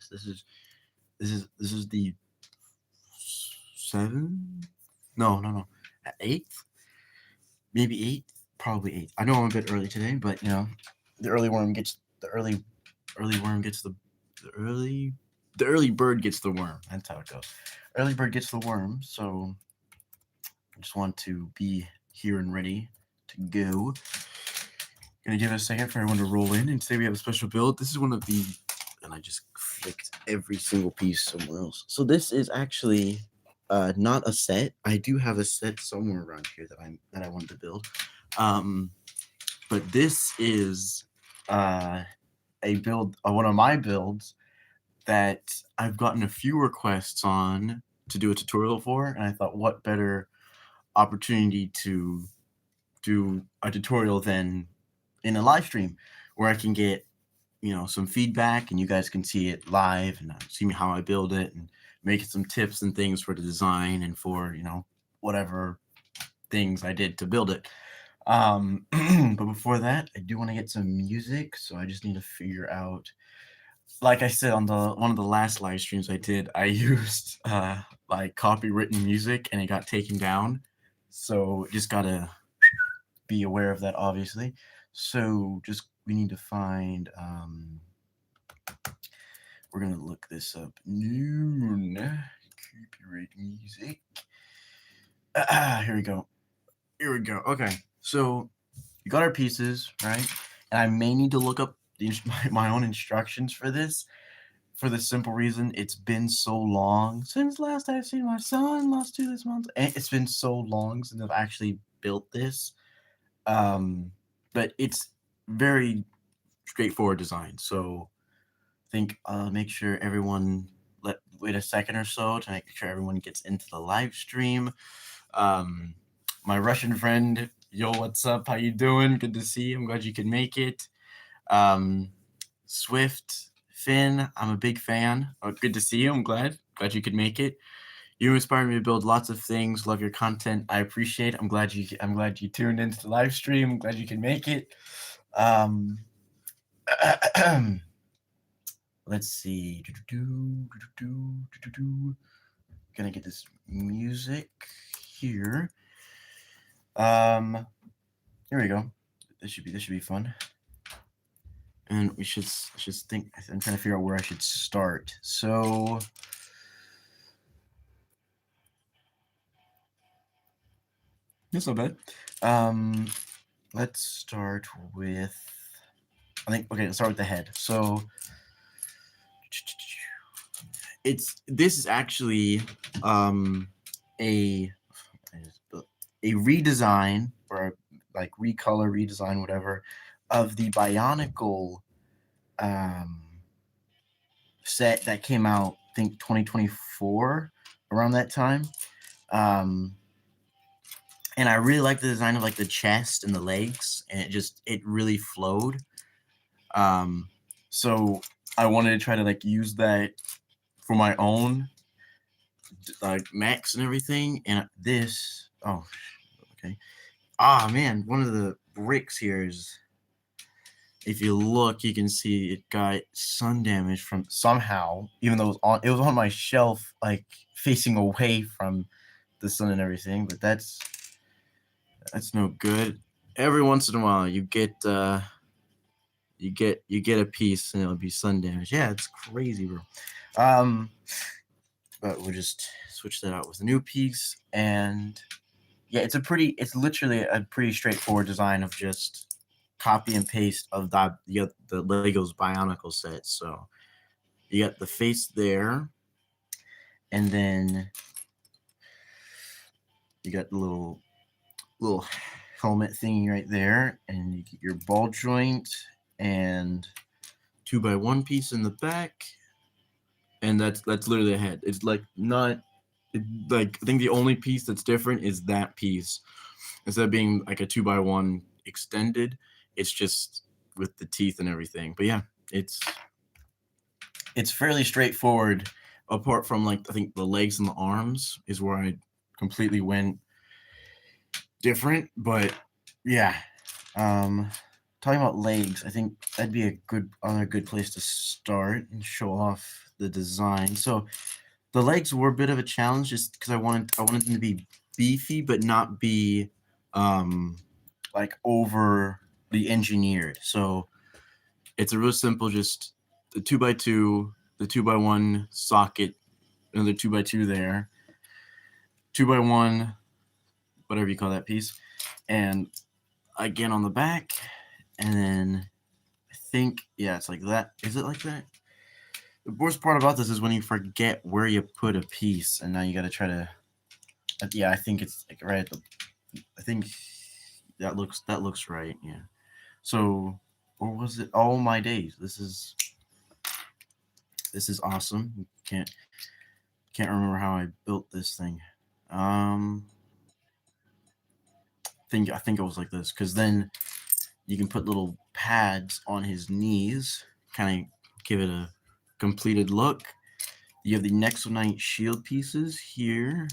this. This is the seventh. No. Eighth, maybe eighth, probably eighth. I know I'm a bit early today, but the early worm gets the early worm gets the early the early bird gets the worm. That's how it goes. Early bird gets the worm. So I just want to be here and ready to go. Gonna give it a second for everyone to roll in, and today we have a special build. This is one of the, and I just clicked every single piece somewhere else. So this is actually not a set. I do have a set somewhere around here that I want to build. But this is a build, one of my builds that I've gotten a few requests on to do a tutorial for, and I thought, what better opportunity to do a tutorial than in a live stream where I can get some feedback and you guys can see it live and see how I build it and make some tips and things for the design and for whatever things I did to build it. But before that, I do want to get some music, so I just need to figure out, like I said on one of the last live streams I did, I used like copywritten music and it got taken down, so just gotta be aware of that, obviously. So we need to find we're gonna look this up. Noon copyright music. Here we go. Okay, so we got our pieces, right? And I may need to look up my own instructions for this, for the simple reason it's been so long since last I've seen my son. Last 2 this month, and it's been so long since I've actually built this. But it's very straightforward design. So I think make sure everyone wait a second or so to make sure everyone gets into the live stream. My Russian friend, yo, what's up? How you doing? Good to see you. I'm glad you could make it. Swift, Finn, I'm a big fan. Oh, good to see you. I'm glad you could make it. You inspired me to build lots of things. Love your content. I appreciate it. I'm glad you tuned into the live stream. I'm glad you can make it. Let's see. Gonna get this music here. Here we go. This should be fun. And we should think. I'm trying to figure out where I should start. So that's not bad. Let's start with, let's start with the head. So this is actually a redesign, or like recolor, redesign, whatever, of the Bionicle set that came out, I think 2024, around that time. And I really like the design of like the chest and the legs, and it really flowed. So I wanted to try to like use that for my own like mechs and everything. And this, okay. Man, one of the bricks here is, if you look, you can see it got sun damage from somehow, even though it was on my shelf, like facing away from the sun and everything. But that's no good. Every once in a while, you get a piece and it'll be sun damage. Yeah, it's crazy, bro. But we'll just switch that out with a new piece, and yeah, it's literally a pretty straightforward design of just copy and paste of the Lego's Bionicle set. So you got the face there, and then you got the little helmet thingy right there, and you get your ball joint and 2x1 piece in the back, and that's literally a head. It's like not like, I think the only piece that's different is that piece. Instead of being like a 2x1 extended, it's just with the teeth and everything. But yeah, it's fairly straightforward, apart from like, I think the legs and the arms is where I completely went different. But yeah, talking about legs, I think that'd be another good place to start and show off the design. So the legs were a bit of a challenge just because I wanted them to be beefy but not be like over the engineered. So it's a real simple, just the 2x2, the 2x1 socket, another 2x2 there, 2x1, whatever you call that piece, and again on the back, and then I think, yeah, it's like that. Is it like that? The worst part about this is when you forget where you put a piece, and now you got to try to. Yeah, I think it's like right at the. I think that looks right. Yeah. So, or was it all my days? This is awesome. Can't remember how I built this thing. Um, I think it was like this, because then you can put little pads on his knees, kind of give it a completed look. You have the Nexo Knight shield pieces here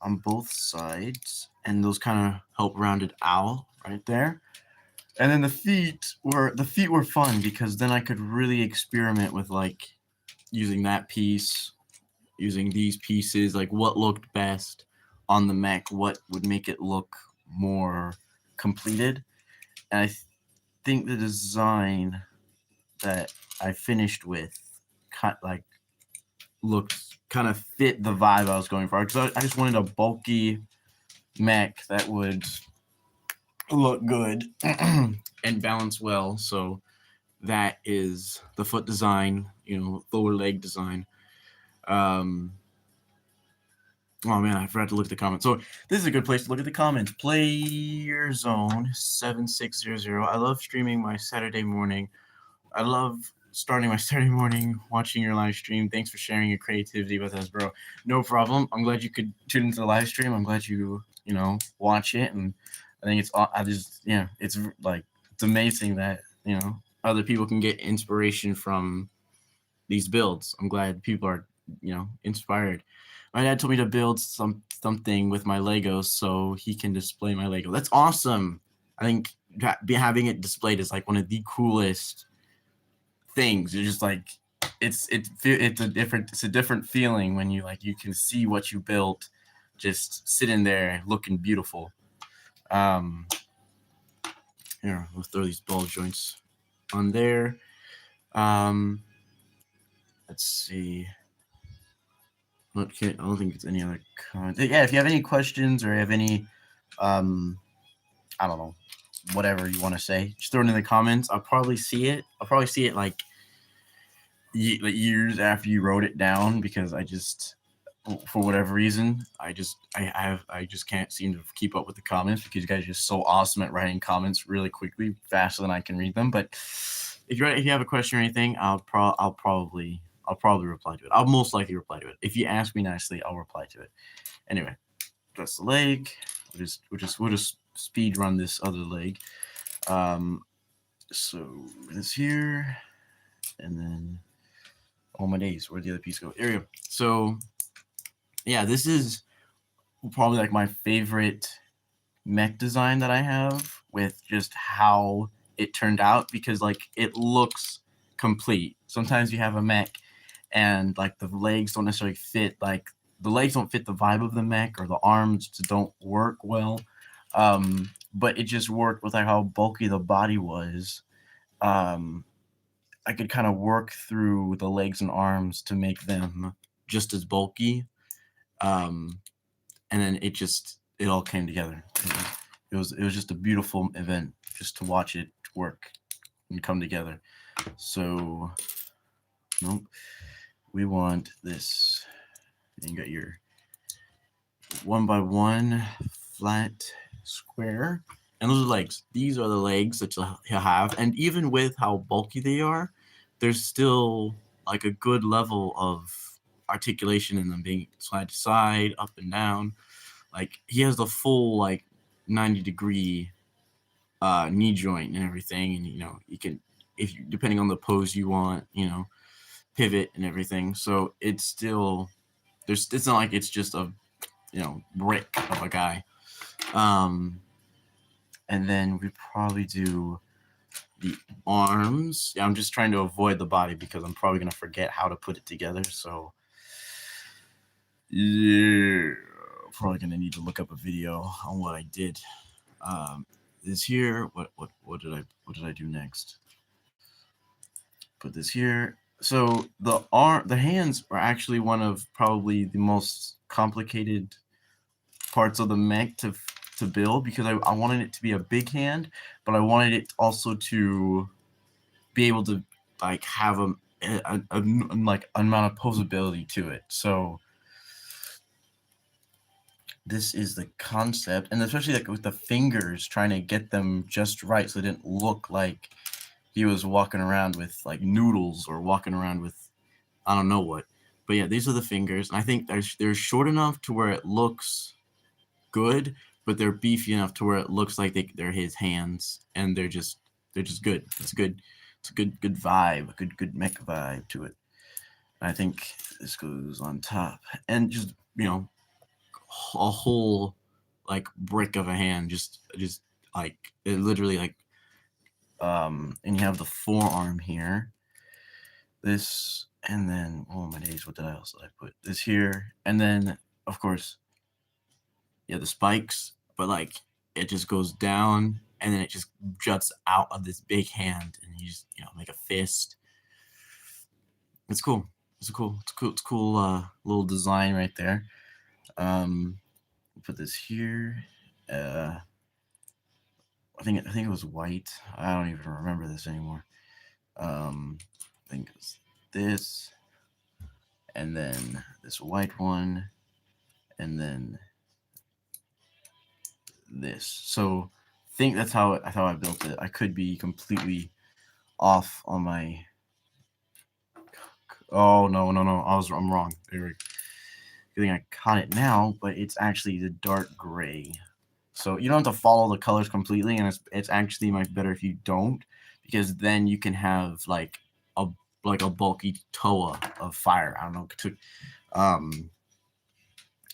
on both sides, and those kind of help round it out right there. And then the feet were fun because then I could really experiment with like using that piece, using these pieces, like what looked best on the mech, what would make it look more completed. And think the design that I finished with like looked kind of fit the vibe I was going for, because I just wanted a bulky mech that would look good and balance well. So that is the foot design, lower leg design. Oh man, I forgot to look at the comments. So this is a good place to look at the comments. Player Zone 7600. I love streaming my Saturday morning. I love starting my Saturday morning watching your live stream. Thanks for sharing your creativity with us, bro. No problem. I'm glad you could tune into the live stream. I'm glad you watch it, and I think it's like it's amazing that other people can get inspiration from these builds. I'm glad people are inspired. My dad told me to build something with my Legos so he can display my Lego. That's awesome. I think having it displayed is like one of the coolest things. You're just like it's a different feeling when you can see what you built just sitting there looking beautiful. Here, we'll throw these ball joints on there. Let's see. Okay, I don't think it's any other comments. Yeah, if you have any questions or you have any, I don't know, whatever you want to say, just throw it in the comments. I'll probably see it. Like years after you wrote it down, because for whatever reason, I just can't seem to keep up with the comments, because you guys are just so awesome at writing comments really quickly, faster than I can read them. But if you have a question or anything, I'll probably reply to it. I'll most likely reply to it. If you ask me nicely, I'll reply to it. Anyway, that's the leg. We'll just speed run this other leg. So this here, and then oh my days, where'd the other piece go? Here we go. So yeah, this is probably like my favorite mech design that I have, with just how it turned out, because like it looks complete. Sometimes you have a mech and like the legs don't necessarily fit, like the legs don't fit the vibe of the mech, or the arms don't work well. But it just worked with like how bulky the body was. I could kind of work through the legs and arms to make them just as bulky. And then it all came together. It was just a beautiful event just to watch it work and come together. So nope, we want this. And you got your 1x1 flat square, and those are legs. These are the legs that you'll have, and even with how bulky they are, there's still like a good level of articulation in them, being side to side, up and down. Like he has the full like 90-degree knee joint and everything, and you can, if you, depending on the pose you want, pivot and everything. So it's still it's not like it's just a brick of a guy. And then we probably do the arms. Yeah, I'm just trying to avoid the body because I'm probably gonna forget how to put it together. So yeah, probably gonna need to look up a video on what I did. This here. What did I do next? Put this here. So the hands are actually one of probably the most complicated parts of the mech to build because I wanted it to be a big hand, but I wanted it also to be able to like have a like amount of posability to it. So this is the concept, and especially like with the fingers, trying to get them just right so it didn't look like he was walking around with like noodles or walking around with I don't know what. But yeah, these are the fingers, and I think they're short enough to where it looks good, but they're beefy enough to where it looks like they're his hands, and they're just good. It's good. It's a good vibe, a good mech vibe to it. And I think this goes on top, and just a whole like brick of a hand, just like it literally like and you have the forearm here. This and then oh my days, what else did I put? This here, and then of course yeah, the spikes, but like it just goes down and then it just juts out of this big hand and you just make a fist. It's cool. It's cool little design right there. Put this here. I think it was white. I don't even remember this anymore. I think it was this, and then this white one, and then this. So I think that's how I built it. I could be completely off on my. Oh no! I'm wrong. Good thing I caught it now, but it's actually the dark gray. So you don't have to follow the colors completely, and it's actually much better if you don't, because then you can have a a bulky toa of fire. I don't know. Um,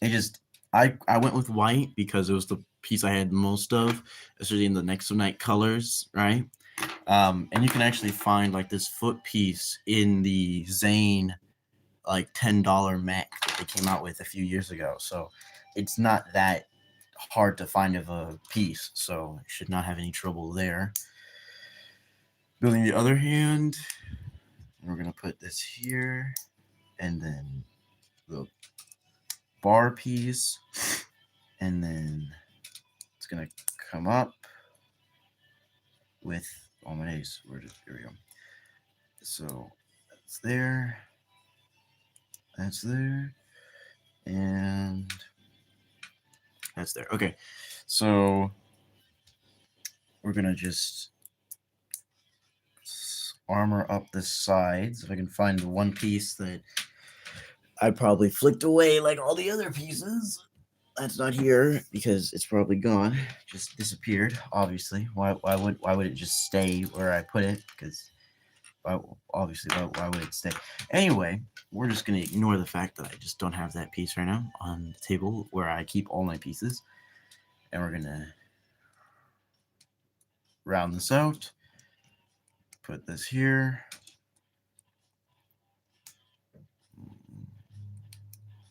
it just I went with white because it was the piece I had most of, especially in the next to night colors, right? And you can actually find like this foot piece in the Zane like $10 mech that they came out with a few years ago. So it's not that hard to find of a piece, so should not have any trouble there. Building the other hand, we're gonna put this here, and then the bar piece, and then it's gonna come up with oh my days. Here we go. So that's there, and that's there. Okay, so we're gonna just armor up the sides. If I can find the one piece that I probably flicked away like all the other pieces. That's not here because it's probably gone. Just disappeared, obviously. Why would it just stay where I put it? Because obviously why would it stay? Anyway, we're just gonna ignore the fact that I just don't have that piece right now on the table where I keep all my pieces. And we're gonna round this out. Put this here.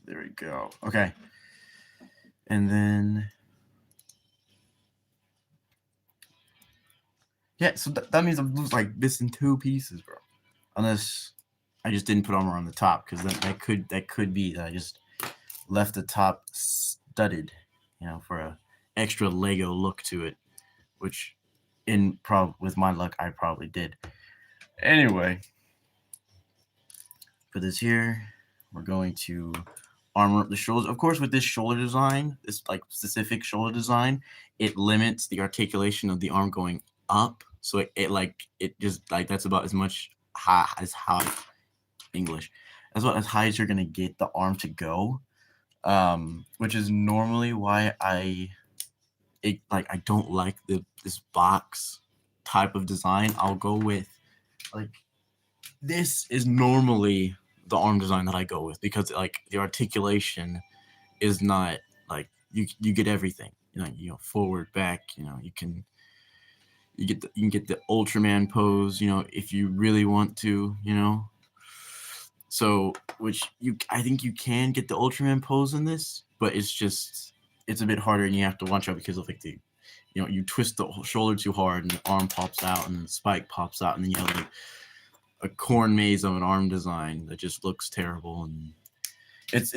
There we go. Okay. And then yeah, so that means I'm losing like this in two pieces, bro. Unless I just didn't put armor on the top, because that could be that I just left the top studded, for a extra Lego look to it, which with my luck I probably did. Anyway, for this here, we're going to armor up the shoulders. Of course, with this shoulder design, this like specific shoulder design, it limits the articulation of the arm going up. So it just like that's about as much high as high English. That's about as high as you're gonna get the arm to go. Which is normally why I don't like this box type of design. I'll go with like this is normally the arm design that I go with because like the articulation is not like you get everything, forward, back, you can You can get the Ultraman pose, if you really want to. So, which I think you can get the Ultraman pose in this, but it's a bit harder, and you have to watch out because of like you twist the shoulder too hard, and the arm pops out, and the spike pops out, and then you have like a corn maze of an arm design that just looks terrible, and it's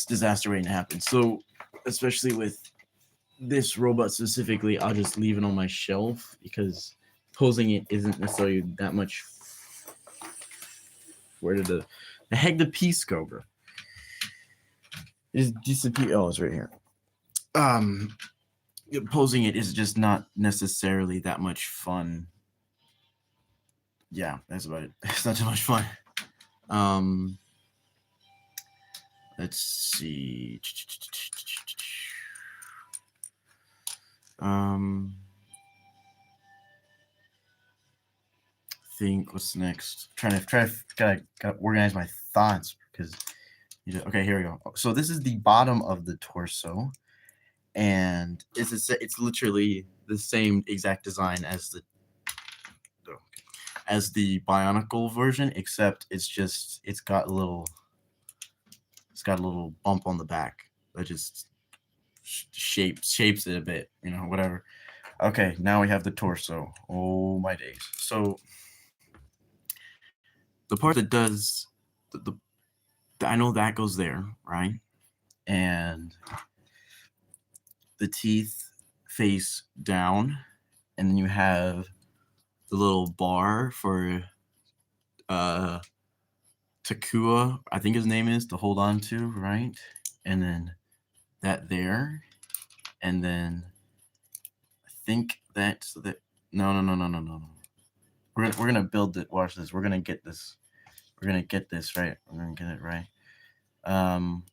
disaster waiting to happen. So, especially with this robot specifically, I'll just leave it on my shelf because posing it isn't necessarily that much. Where did the heck the piece go, bro? It's disappear. Oh, it's right here. Um, Posing it is just not necessarily that much fun. Yeah, that's about it. It's not too much fun. Um, let's see. Think what's next? Gotta organize my thoughts because okay, here we go. So this is the bottom of the torso, and it's literally the same exact design as the Bionicle version, except it's got a little bump on the back that just shapes it a bit, whatever. Okay, now we have the torso. Oh my days. So the part that does I know that goes there, right? And the teeth face down, and then you have the little bar for Takua, I think his name is, to hold on to, right? And then that there, and then I think that's that. No. We're gonna build it. Watch this. We're gonna get this. We're gonna get this right. We're gonna get it right. I'm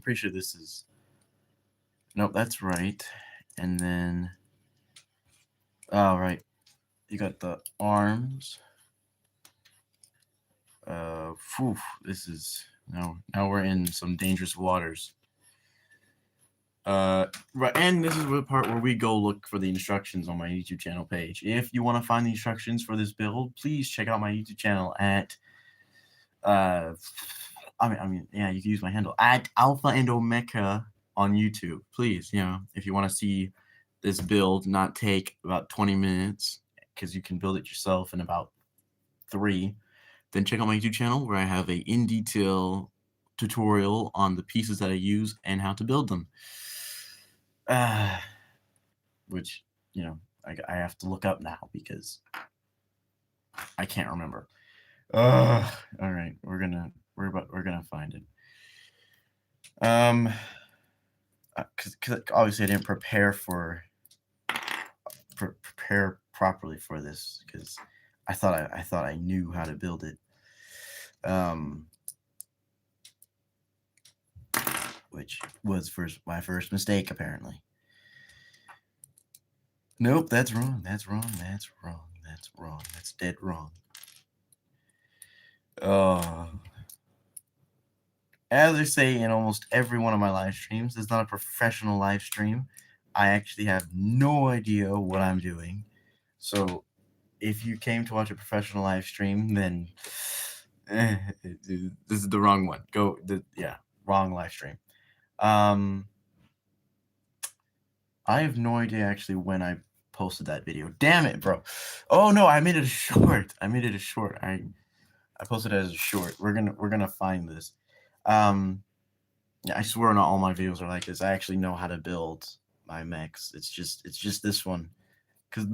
pretty sure this is. Nope, that's right. And then, oh right, you got the arms. This is now we're in some dangerous waters. Right, and this is the part where we go look for the instructions on my YouTube channel page. If you want to find the instructions for this build, please check out my YouTube channel at yeah, you can use my handle at Alpha and Omega on YouTube. Please, if you want to see this build not take about 20 minutes, because you can build it yourself in about 3, then check out my YouTube channel where I have a in detail tutorial on the pieces that I use and how to build them. Which I have to look up now because I can't remember. All right, we're gonna find it. Because obviously I didn't prepare properly for this because I thought I knew how to build it. Which was my first mistake apparently. Nope, that's wrong. That's dead wrong. As I say in almost every one of my live streams, it's not a professional live stream. I actually have no idea what I'm doing. So if you came to watch a professional live stream, then this is the wrong one. Wrong live stream. I have no idea actually when I posted that video. Damn it, bro. Oh no, I made it a short. I posted it as a short. We're gonna find this. Yeah, I swear not all my videos are like this. I actually know how to build my mechs. It's just this one. Because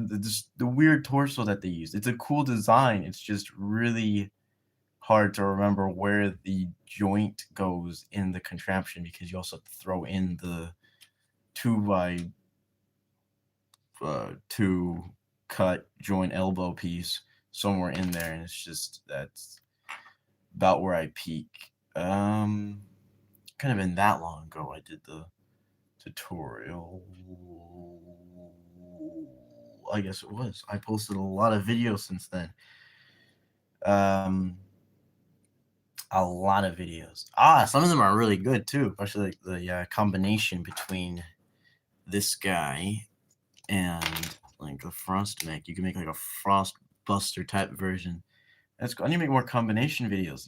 the weird torso that they use. It's a cool design. It's just really hard to remember where the joint goes in the contraption because you also have to throw in the 2x2 cut joint elbow piece somewhere in there, and that's about where I peak. Kind of been that long ago I did the tutorial. I guess it was. I posted a lot of videos since then. a lot of videos. Some of them are really good too, especially like the combination between this guy and like a frost mech. You can make like a frost buster type version. That's cool. I need to make more combination videos.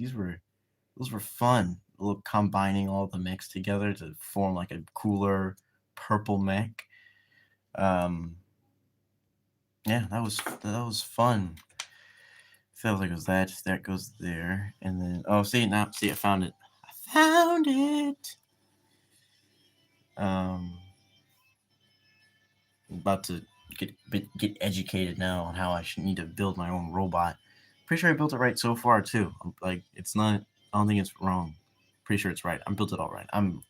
Those were fun. A little combining all the mechs together to form like a cooler purple mech. Yeah, that was fun. Feels like it was that goes there, and then see I found it. I found it. I'm about to get educated now on how I should need to build my own robot. Pretty sure I built it right so far too. Like it's not. I don't think it's wrong. Pretty sure it's right. I built it all right. I'm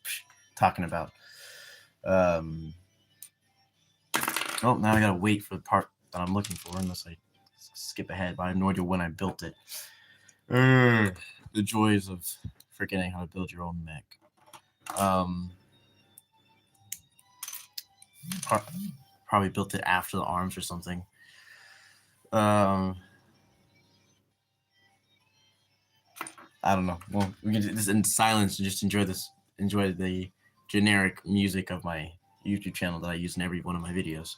talking about. Oh, now I gotta wait for the part that I'm looking for, unless I skip ahead. But I have no idea when I built it. The joys of forgetting how to build your own mech. Probably built it after the arms or something. I don't know. Well, we can just in silence and just enjoy the generic music of my YouTube channel that I use in every one of my videos.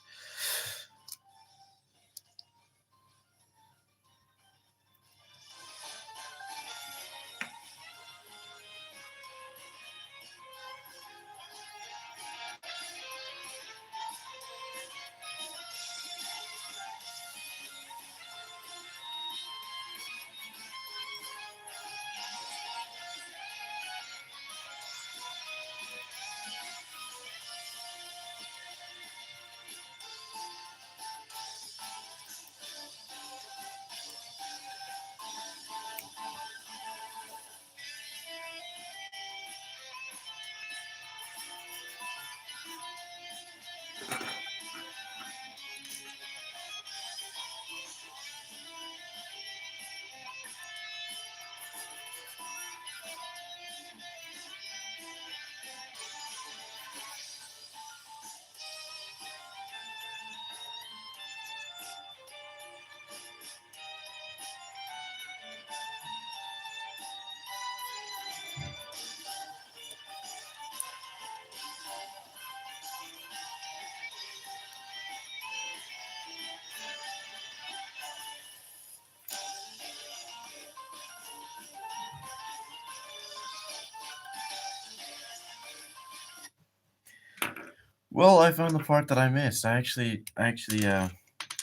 Well, I found the part that I missed. I actually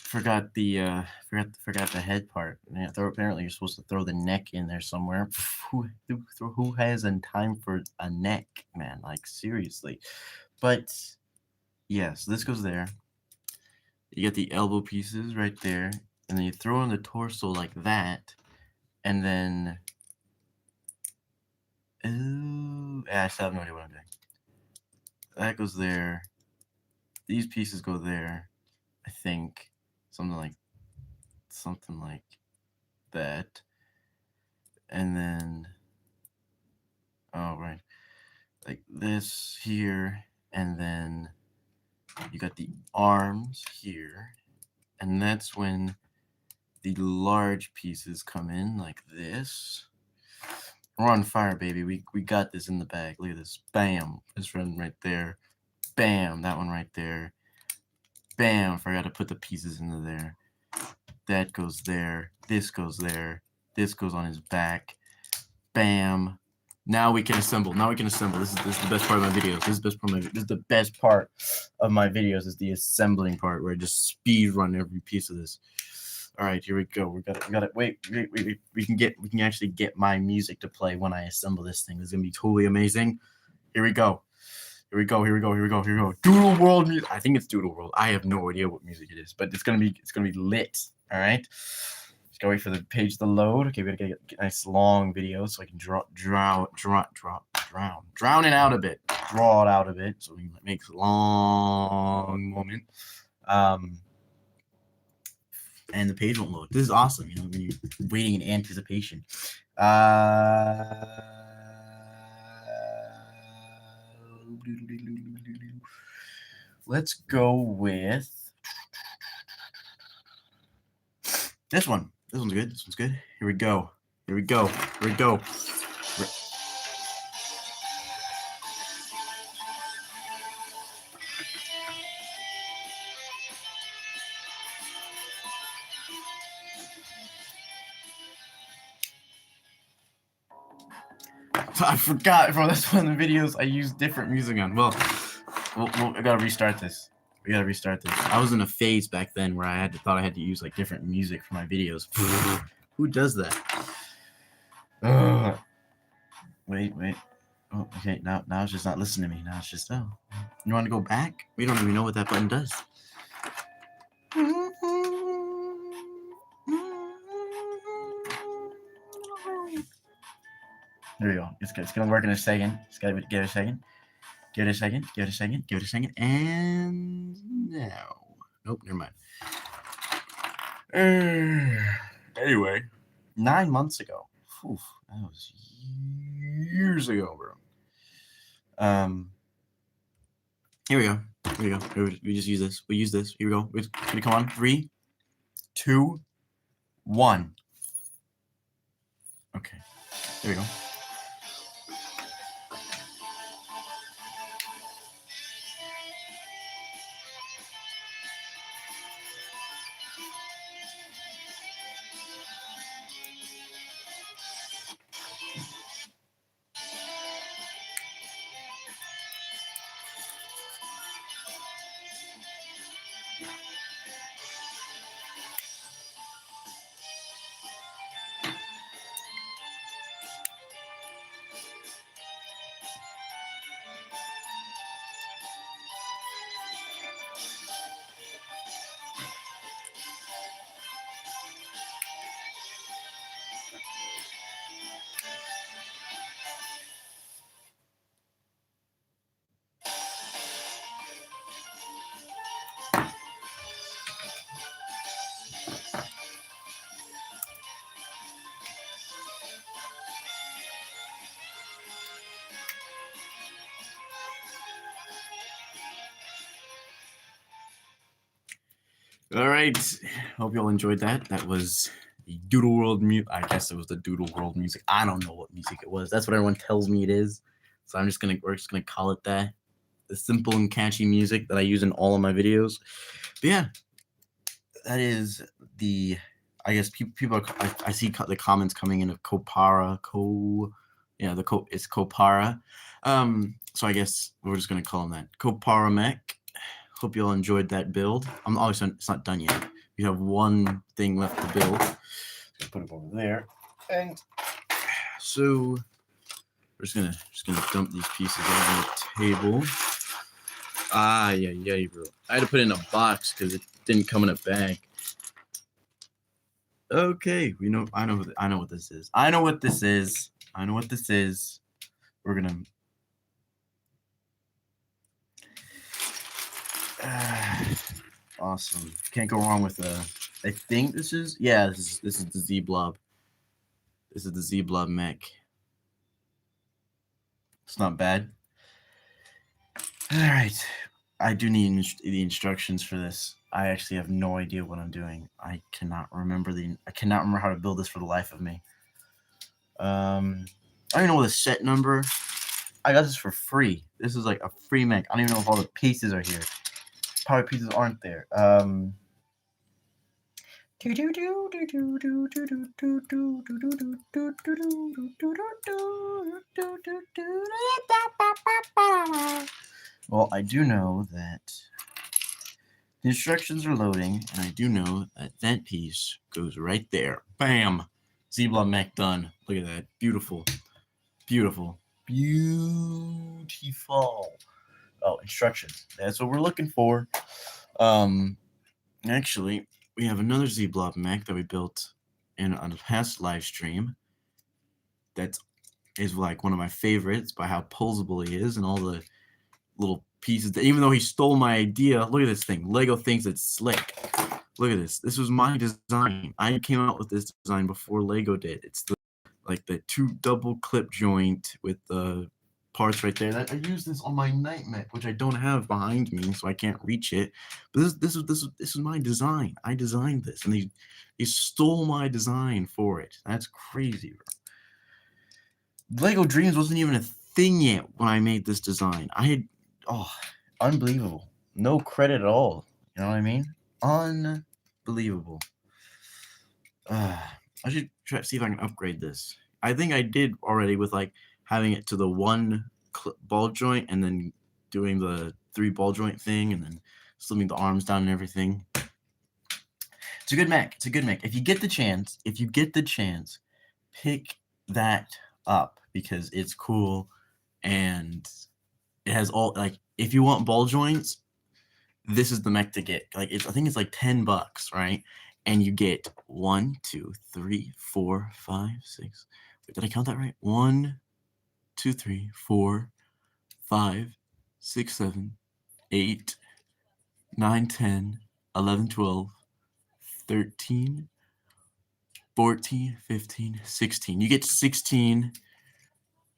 forgot the forgot the head part. Yeah, apparently you're supposed to throw the neck in there somewhere. Who has time for a neck, man? Like seriously. But yes, this goes there. You get the elbow pieces right there, and then you throw in the torso like that, and then I still have no idea what I'm doing. That goes there. These pieces go there. I think something like that, and then right, like this here, and then you got the arms here, and that's when the large pieces come in like this. We're on fire, baby. We got this in the bag. Look at this. Bam. This one right there. Bam. That one right there. Bam. Forgot to put the pieces into there. That goes there. This goes there. This goes on his back. Bam. Now we can assemble. This is the best part of my videos. This is the best part of my videos is the assembling part where I just speed run every piece of this. All right, here we go. We got it. Wait. We can actually get my music to play when I assemble this thing. This is gonna be totally amazing. Here we go. Doodle World music. I think it's Doodle World. I have no idea what music it is, but it's gonna be lit. All right. Just gotta wait for the page to load. Okay, we gotta get a nice long video so I can drown it out a bit. Draw it out a bit so we can make a long moment. And the page won't load. This is awesome, when you're waiting in anticipation. Let's go with this one. This one's good. Here we go. I forgot, bro. That's one of the videos I used different music on. Well, I gotta restart this. We gotta restart this. I was in a phase back then where thought I had to use like different music for my videos. Who does that? Wait. Oh, okay. Now it's just not listening to me. Now it's just You want to go back? We don't even know what that button does. There we go. It's gonna work in a second. Just gotta give it a second. Give it a second. Give it a second. Give it a second. And now, nope, never mind. Anyway, 9 months ago. Whew, that was years ago, bro. Here we go. Here we go. We just use this. We use this. Here we go. Ready, come on. 3, 2, 1. Okay. There we go. All right. Hope you all enjoyed that. That was the Doodle World music. I guess it was the Doodle World music. I don't know what music it was. That's what everyone tells me it is. So we're just gonna call it that. The simple and catchy music that I use in all of my videos. But yeah, that is the. I guess people. I see the comments coming in of Kopara. It's Kopara. So I guess we're just gonna call him that. Kopara mech. Hope you all enjoyed that build. It's not done yet. We have one thing left to build. So put it over there. And so we're just gonna dump these pieces on the table. Yeah, bro. I had to put it in a box because it didn't come in a bag. Okay, I know what this is. I know what this is. We're gonna. Awesome. Can't go wrong with I think this is the Z blob. This is the Z blob mech. It's not bad. All right. I do need the instructions for this. I actually have no idea what I'm doing. I cannot remember how to build this for the life of me. I don't even know the set number. I got this for free. This is like a free mech. I don't even know if all the pieces are here. Probably pieces aren't there. Well, I do know that the instructions are loading, and I do know that that piece goes right there. Bam! Z-Blob mech done. Look at that. Beautiful. Beautiful. Beautiful. Oh, instructions. That's what we're looking for. Actually, we have another Z-Blob mech that we built on a past live stream. That is like one of my favorites by how posable he is and all the little pieces. Even though he stole my idea, look at this thing. Lego thinks it's slick. Look at this. This was my design. I came out with this design before Lego did. It's the 2 double clip joint with the parts right there. I use this on my night mech, which I don't have behind me, so I can't reach it. But this is my design. I designed this, and they stole my design for it. That's crazy, bro. Lego Dreams wasn't even a thing yet when I made this design. Unbelievable. No credit at all. You know what I mean? Unbelievable. I should try to see if I can upgrade this. I think I did already with like having it to the one ball joint and then doing the 3 ball joint thing and then slimming the arms down and everything. It's a good mech. It's a good mech. If you get the chance, pick that up because it's cool and it has all, like, if you want ball joints, this is the mech to get. Like, I think it's like $10, right? And you get 1, 2, 3, 4, 5, 6. Wait, did I count that right? 1, 2, 3, 4, 5, 6, 7, 8, 9, 10, 11, 12, 13, 14, 15, 16. You get 16,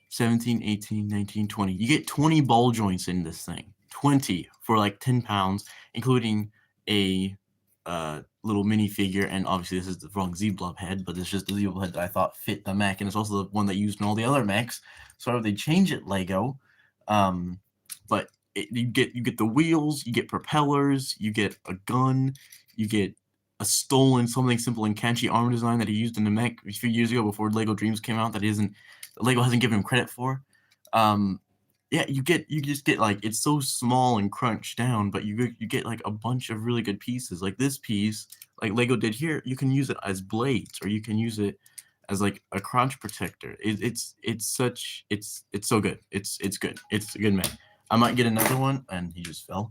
17, 18, 19, 20. You get 20 ball joints in this thing. 20 for like 10 pounds, including a little minifigure. And obviously, this is the wrong Z-Blob head, but it's just the Z-Blob head that I thought fit the mech. And it's also the one that used in all the other mechs. So they change it, Lego. But you get the wheels, you get propellers, you get a gun, you get a stolen something simple and catchy armor design that he used in the mech a few years ago before Lego Dreams came out that Lego hasn't given him credit for. Yeah, you just get like, it's so small and crunched down, but you get like a bunch of really good pieces. Like this piece, like Lego did here, you can use it as blades or you can use it as like a crotch protector. It's so good. It's good. It's a good mech. I might get another one, and he just fell.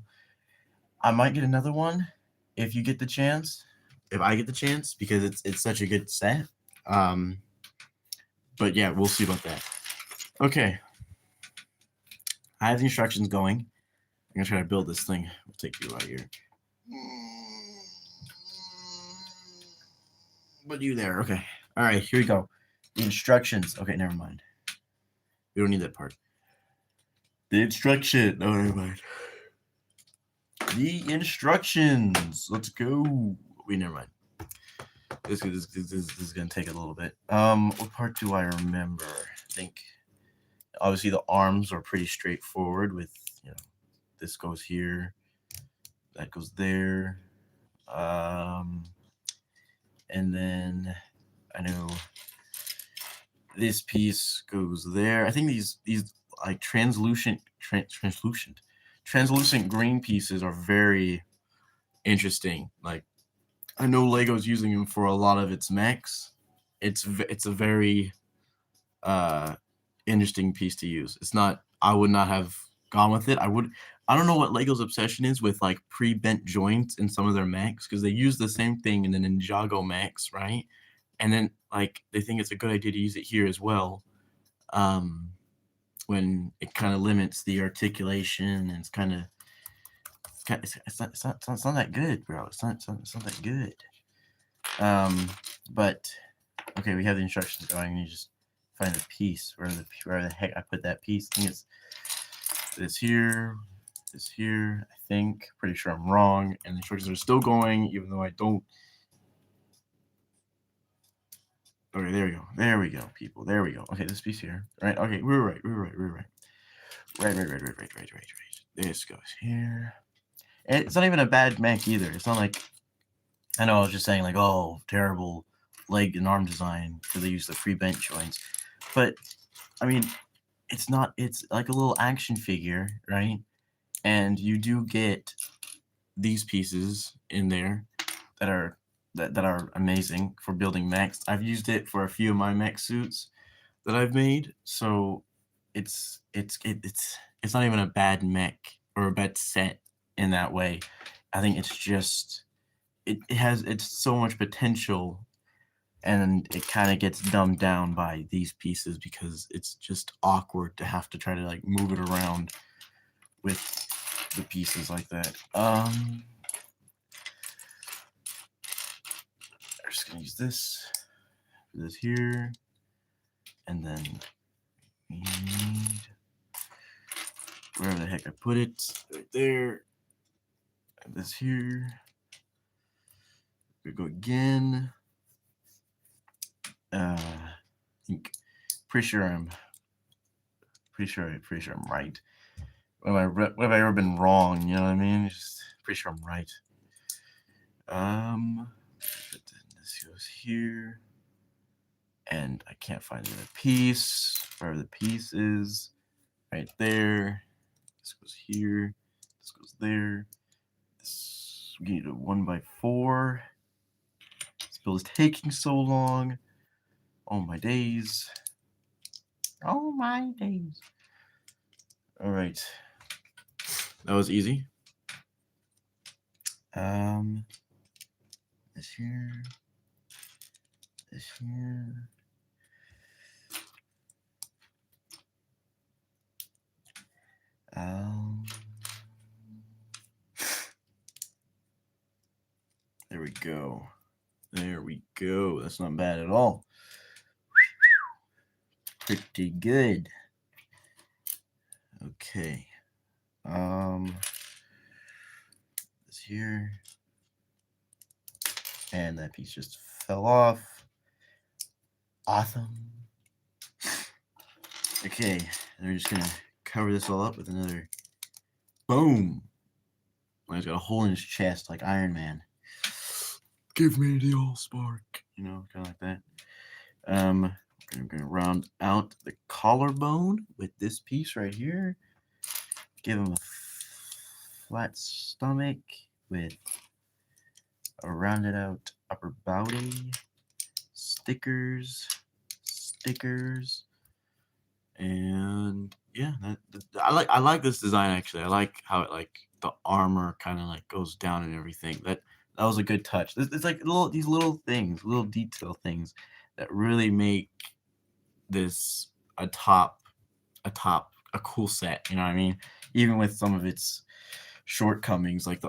I might get another one if you get the chance. If I get the chance, because it's such a good set. But yeah, we'll see about that. Okay. I have the instructions going. I'm gonna try to build this thing. We'll take you out here. But you there. Okay. All right, here we go. The instructions. Okay, never mind. We don't need that part. The instruction. No, never mind. The instructions. Let's go. Wait, never mind. This is gonna take a little bit. What part do I remember? I think obviously the arms are pretty straightforward with, this goes here, that goes there. And then I know this piece goes there. I think these like translucent green pieces are very interesting. Like, I know Lego's using them for a lot of its mechs. It's a very interesting piece to use. It's not, I would not have gone with it. I don't know what Lego's obsession is with like pre-bent joints in some of their mechs, because they use the same thing in the Ninjago mechs, right? And then like they think it's a good idea to use it here as well, when it kind of limits the articulation and it's not that good, bro. It's not that good. But okay, we have the instructions going. You just find the piece where the heck I put that piece. I think it's this here, I think. Pretty sure I'm wrong, and the instructions are still going, even though I don't. Okay, there we go, people. There we go. Okay, this piece here, right? Okay, we were right. Right. This goes here. And it's not even a bad mech either. It's not like, I know I was just saying like, oh, terrible leg and arm design because they use the free bent joints, but I mean, it's not. It's like a little action figure, right? And you do get these pieces in there that are amazing for building mechs. I've used it for a few of my mech suits that I've made, so it's not even a bad mech or a bad set in that way. I think it's just it's so much potential, and it kind of gets dumbed down by these pieces because it's just awkward to have to try to like move it around with the pieces like that. I'm just gonna use this here, and then wherever the heck I put it, right there. And this here. We go again. I think pretty sure I'm right. When have I ever been wrong? You know what I mean? Just pretty sure I'm right. This goes here, and I can't find the other piece. wherever the piece is, right there. This goes here. This goes there. This, we need a 1x4. This build is taking so long. Oh my days. Oh my days. All right. That was easy. This here. This here. There we go. There we go. That's not bad at all. Pretty good. Okay. This here. And that piece just fell off. Awesome. Okay, and we're just gonna cover this all up with another boom. He's got a hole in his chest like Iron Man. Give me the all spark. You know, kind of like that. I'm gonna round out the collarbone with this piece right here. Give him a flat stomach with a rounded out upper body. Stickers. And yeah, I like this design actually. I like how it like the armor kind of like goes down and everything. That was a good touch. It's like these little things, little detail things that really make this a cool set. You know what I mean? Even with some of its shortcomings, like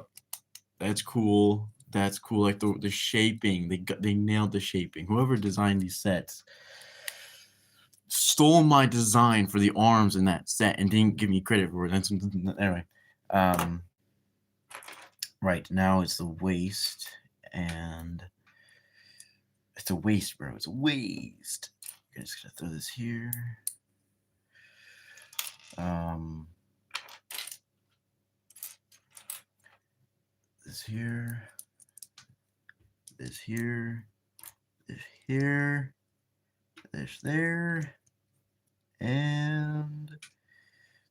that's cool. That's cool. Like the shaping, they nailed the shaping. Whoever designed these sets stole my design for the arms in that set and didn't give me credit for it. Anyway, right now it's the waist, and it's a waist, bro. It's a waist. I'm just gonna throw this here. This here. This here. This here. This there. And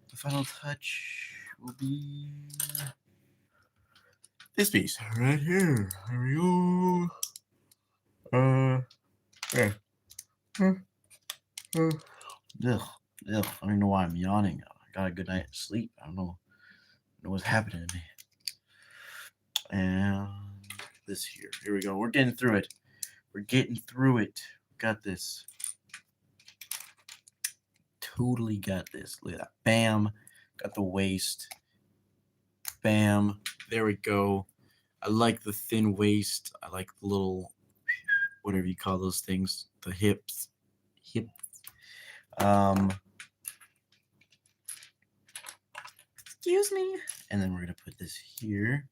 the final touch will be this piece right here. There we go. Yeah. Ugh. I don't know why I'm yawning. I got a good night's sleep. I don't know what's happening to me. And this here. Here we go. We're getting through it. Got this. Totally got this. Look at that. Bam. Got the waist. Bam. There we go. I like the thin waist. I like the little, whatever you call those things. The hips. Excuse me. And then we're going to put this here.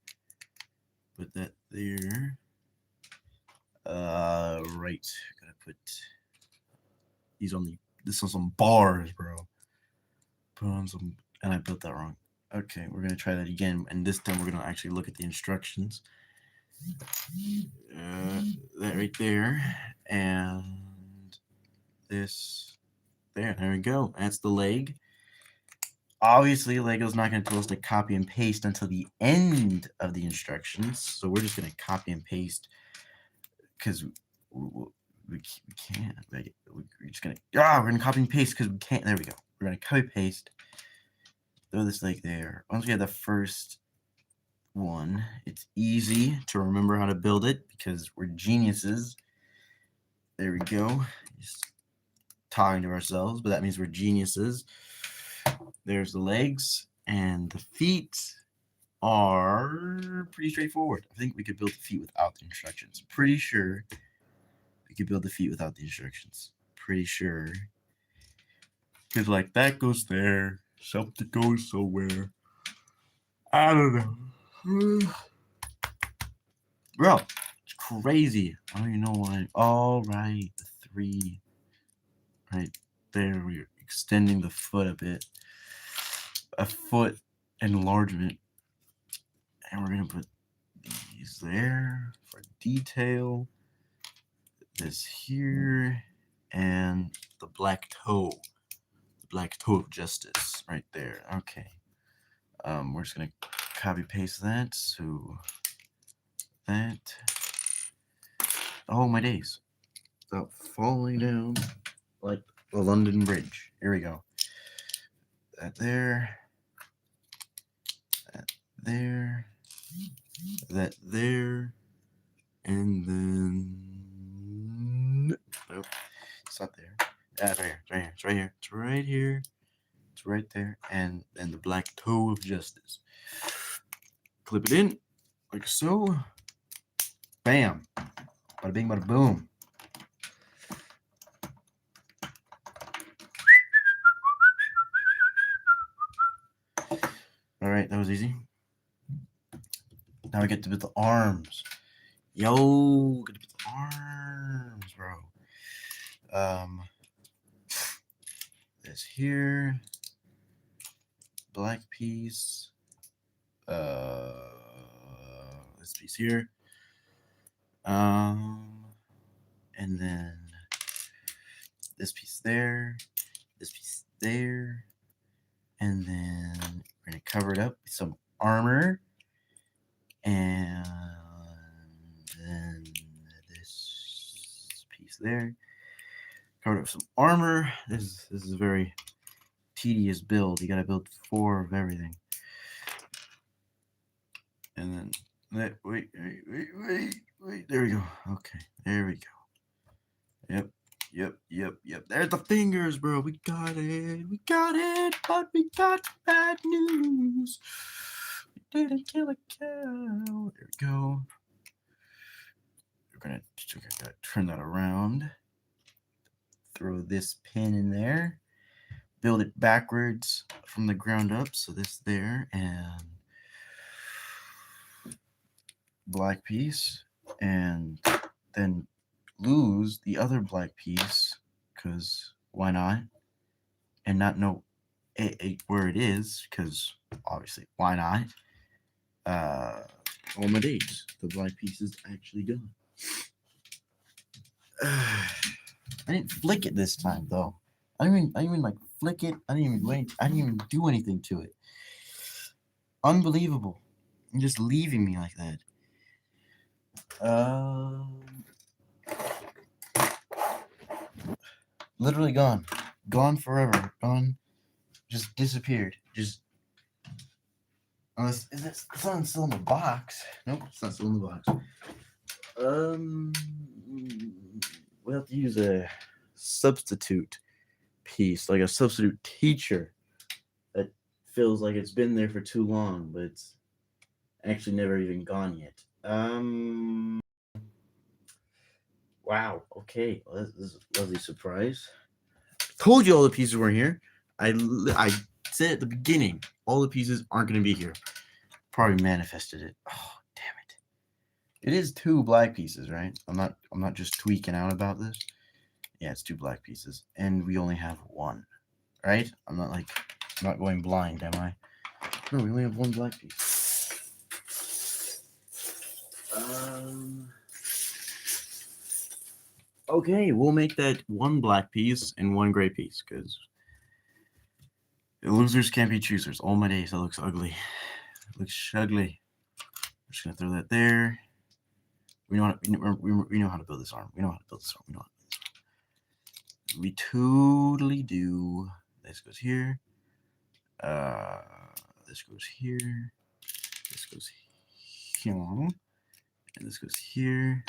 Put that there. Right. Gotta put these on this on some bars, bro. Put on some, and I built that wrong. Okay, we're gonna try that again, and this time we're gonna actually look at the instructions. That right there, and this there. There we go. That's the leg. Obviously, Lego's not going to tell us to copy and paste until the end of the instructions, so we're just going to copy and paste because we can't. We're just going to we're going to copy and paste because we can't. There we go. We're going to copy paste. Throw this leg there. Once we have the first one, it's easy to remember how to build it because we're geniuses. There we go. Just talking to ourselves, but that means we're geniuses. There's the legs, and the feet are pretty straightforward. I think we could build the feet without the instructions. Pretty sure we could build the feet without the instructions. Pretty sure. Because, like, that goes there. Something goes somewhere. I don't know. Bro, it's crazy. I don't even know why. All right, the 3. Right there, we're extending the foot a bit. A foot enlargement. And we're going to put these there for detail. This here. And the black toe. black toe of justice right there. Okay. We're just gonna copy paste that. So that. Oh my days! Stop falling down like the London Bridge. Here we go. That there. That there. That there. And then. Nope. It's not there. It's right here. It's right here. It's right here. It's right here. It's right there. And then the black toe of justice. Clip it in like so. Bam. Bada bing, bada boom. All right, that was easy. Now we get to build the arms. Yo, get to build the arms, bro. This here. Black piece. This piece here. And then this piece there. This piece there. And then we're gonna cover it up with some armor. And then this piece there. Covered up with some armor. This is a very tedious build. You gotta build 4 of everything. And then wait. There we go. Okay, there we go. Yep. There's the fingers, bro. We got it. But we got bad news. We didn't kill a cow. There we go. We're gonna turn that around. Throw this pin in there. Build it backwards from the ground up. So this there and black piece, and then lose the other black piece because why not? And not know where it is because obviously why not? Oh my days, the black piece is actually gone. I didn't flick it this time though. I didn't even like flick it. I didn't even wait. I didn't even do anything to it. Unbelievable. You're just leaving me like that. Literally gone forever, just disappeared, unless it's not still in the box. Nope, it's not still in the box. We'll have to use a substitute piece, like a substitute teacher that feels like it's been there for too long, but it's actually never even gone yet. Wow. Okay. Well, this is a lovely surprise. Told you all the pieces were here. I said at the beginning, all the pieces aren't going to be here. Probably manifested it. Oh, damn it! It is 2 black pieces, right? I'm not just tweaking out about this. Yeah, it's 2 black pieces, and we only have 1, right? I'm not going blind, am I? No, we only have 1 black piece. Okay, we'll make that 1 black piece and 1 gray piece because the losers can't be choosers. Oh my days, that looks ugly. It looks ugly. I'm just gonna throw that there. We know how to build this arm. We totally do. This goes here. This goes here. This goes here. And this goes here.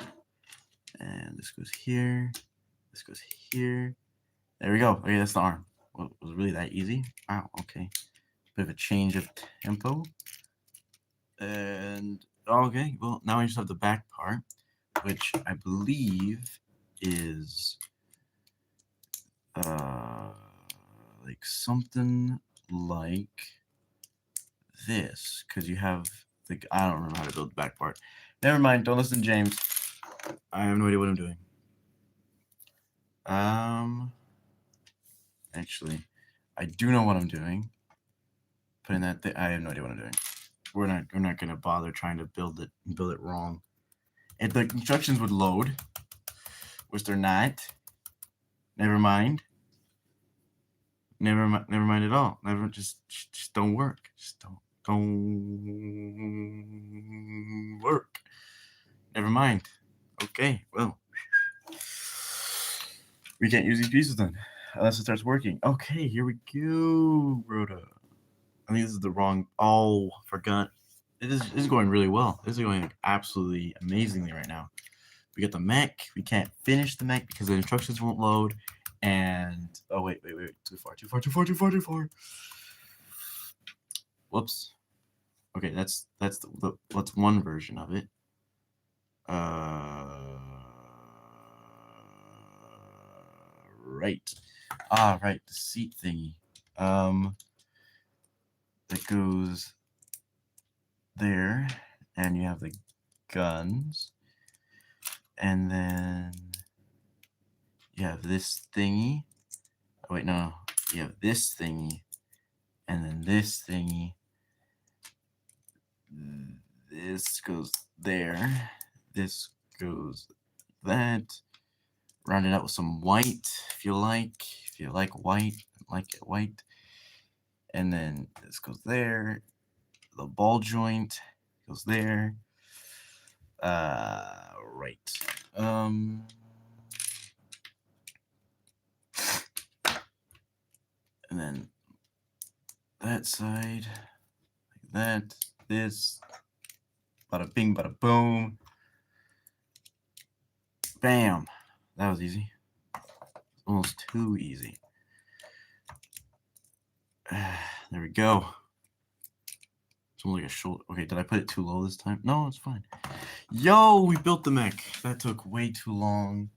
And this goes here. This goes here. There we go. Okay, that's the arm. Well, was it really that easy? Wow, okay. Bit of a change of tempo. And okay, well, now I just have the back part, which I believe is like something like this, because you have the, I don't remember how to build the back part. Never mind, don't listen to James. I have no idea what I'm doing. Actually, I do know what I'm doing. Putting that I have no idea what I'm doing. We're not gonna bother trying to build it wrong. If the instructions would load, which they're not. Never mind. Never mind at all. Never just don't work. Just don't work. Never mind. Okay, well, we can't use these pieces then unless it starts working. Okay, here we go, Rhoda. I think this is the wrong. Oh, forgot. This is going really well. This is going absolutely amazingly right now. We got the mech. We can't finish the mech because the instructions won't load. And oh wait, too far. Whoops. Okay, that's that's one version of it. Right. Right, the seat thingy. That goes there, and you have the guns, and then you have this thingy. Oh wait, no, you have this thingy, and then this thingy. This goes there. This goes that. Round it out with some white, if you like. If you like white, like it white. And then this goes there. The ball joint goes there. Right. And then that side, like that, this, bada bing, bada boom. Bam. That was easy. Almost too easy. There we go. It's only like a shoulder. Okay, did I put it too low this time? No, it's fine. Yo, we built the mech. That took way too long.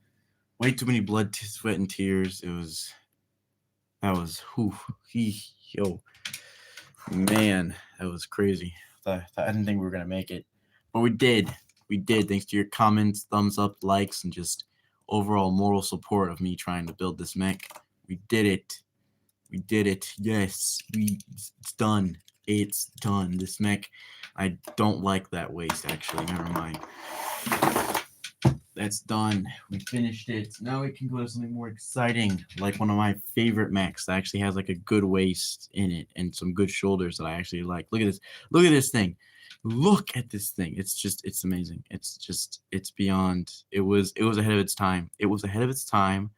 Way too many blood, sweat, and tears. That was, yo. Man, that was crazy. I didn't think we were going to make it. But we did. We did, thanks to your comments, thumbs up, likes, and just overall moral support of me trying to build this mech. We did it. We did it. Yes, it's done. It's done. This mech, I don't like that waste, actually. Never mind. That's done. We finished it. Now we can go to something more exciting, like one of my favorite mechs that actually has like a good waist in it and some good shoulders that I actually like. Look at this. Look at this thing. Look at this thing. It's amazing. It's beyond. It was ahead of its time. It was ahead of its time.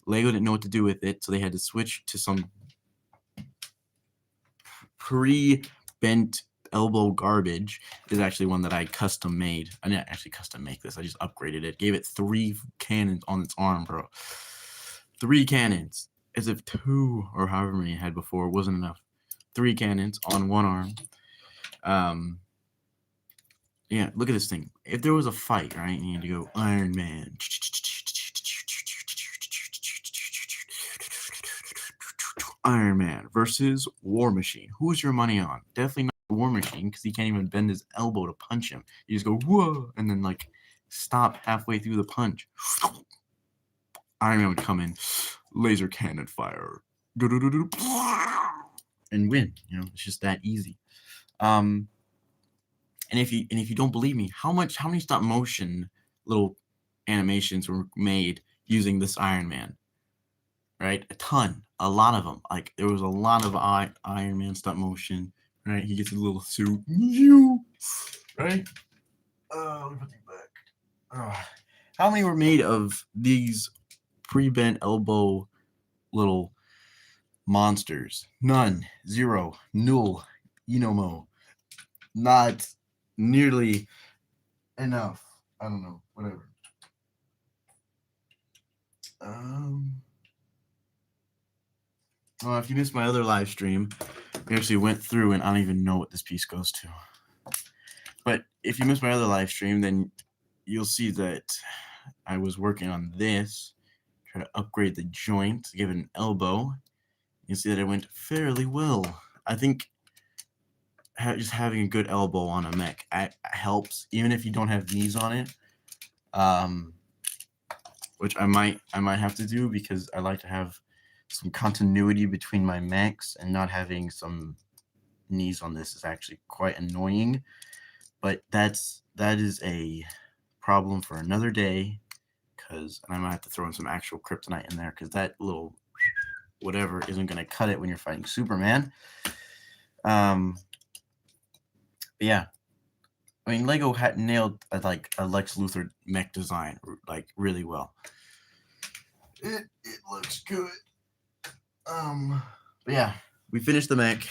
Lego didn't know what to do with it, so they had to switch to some pre-bent elbow garbage. Is actually one that I custom made. I didn't actually custom make this. I just upgraded it. Gave it 3 cannons on its arm, bro. 3 cannons. As if 2 or however many it had before wasn't enough. 3 cannons on one arm. Yeah, look at this thing. If there was a fight, right, you need to go Iron Man. Iron Man versus War Machine. Who's your money on? Definitely not War Machine, because he can't even bend his elbow to punch him. You just go, whoa, and then, like, stop halfway through the punch. Iron Man would come in, laser cannon fire, and win. You know, it's just that easy. And if you don't believe me, how many stop motion little animations were made using this Iron Man? Right, a ton, a lot of them. Like there was a lot of Iron Man stop motion. Right, he gets a little suit. Right. Let me put these back. How many were made of these pre-bent elbow little monsters? None. Zero. Null. Enomo. Not nearly enough. I don't know. Whatever. Well, if you missed my other live stream, we actually went through, and I don't even know what this piece goes to. But if you missed my other live stream, then you'll see that I was working on this, try to upgrade the joint, give it an elbow. You'll see that it went fairly well. I think just having a good elbow on a mech helps, even if you don't have knees on it. Which I might have to do, because I like to have some continuity between my mechs, and not having some knees on this is actually quite annoying. But that is a problem for another day, because I might have to throw in some actual kryptonite in there, because that little whatever isn't gonna cut it when you're fighting Superman. Yeah, I mean, Lego had nailed like a Lex Luthor mech design like really well. It looks good. But yeah, we finished the mech.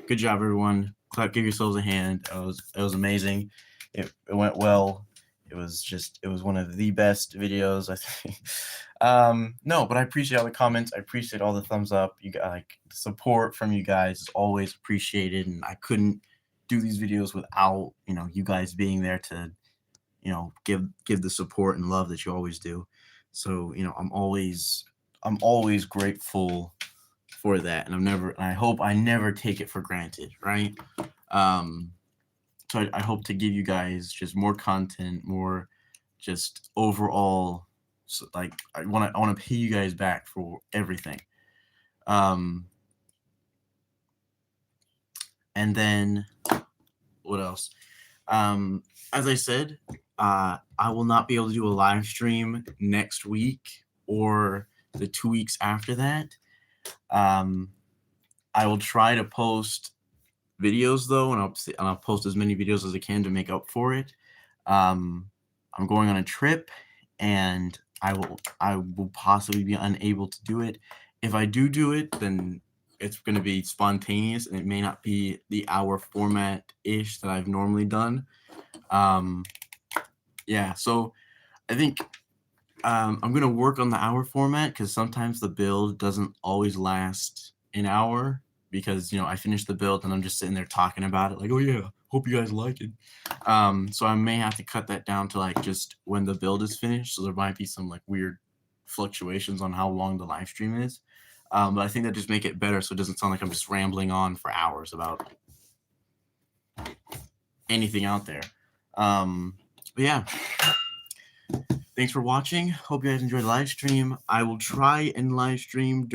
Good job, everyone. Give yourselves a hand. It was amazing. It went well. It was one of the best videos, I think. No, but I appreciate all the comments. I appreciate all the thumbs up. You got like the support from you guys is always appreciated, and I couldn't do these videos without you guys being there to give the support and love that you always do. So I'm always grateful for that, and I hope I never take it for granted, right? So I hope to give you guys just more content, more just overall. So like I want to pay you guys back for everything. And then what else? As I said, I will not be able to do a live stream next week or the 2 weeks after that. I will try to post videos though, and I'll post as many videos as I can to make up for it. I'm going on a trip, and I will possibly be unable to do it. If I do it, then it's going to be spontaneous, and it may not be the hour format ish that I've normally done. Yeah, so I think I'm going to work on the hour format, because sometimes the build doesn't always last an hour, because I finished the build and I'm just sitting there talking about it like, oh yeah, hope you guys like it. So I may have to cut that down to like just when the build is finished, so there might be some like weird fluctuations on how long the live stream is. But I think that just make it better, so it doesn't sound like I'm just rambling on for hours about anything out there. But yeah, thanks for watching. Hope you guys enjoyed the live stream. I will try and live stream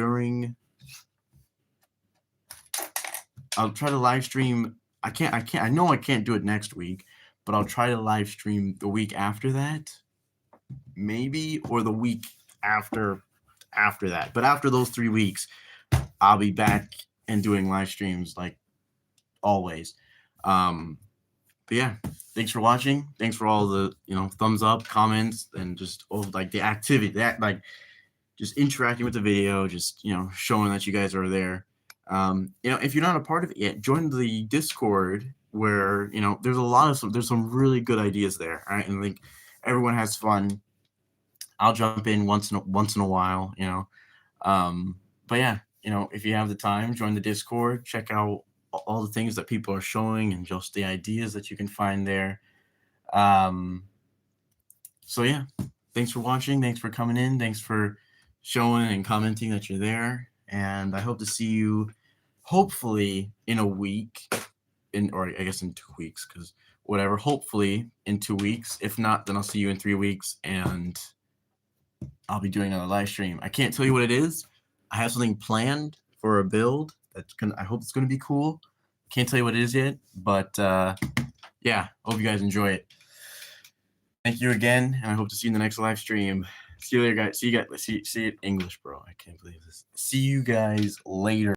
I'll try to live stream. I know I can't do it next week, but I'll try to live stream the week after that, maybe, or the week after that. But after those 3 weeks, I'll be back and doing live streams like always. But yeah, thanks for watching. Thanks for all the thumbs up, comments, and just like the activity, that like just interacting with the video, just showing that you guys are there. If you're not a part of it yet, join the Discord, where there's some really good ideas there. All right, and like everyone has fun. I'll jump in once in a while, but yeah, if you have the time, join the Discord, check out all the things that people are showing and just the ideas that you can find there. So yeah, thanks for watching. Thanks for coming in. Thanks for showing and commenting that you're there. And I hope to see you hopefully in a week, or I guess in 2 weeks, because whatever, hopefully in 2 weeks. If not, then I'll see you in 3 weeks, and I'll be doing another live stream. I can't tell you what it is. I have something planned for a build I hope it's going to be cool. Can't tell you what it is yet, but yeah, hope you guys enjoy it. Thank you again, and I hope to see you in the next live stream. See you later, guys. See you in English, bro. I can't believe this. See you guys later.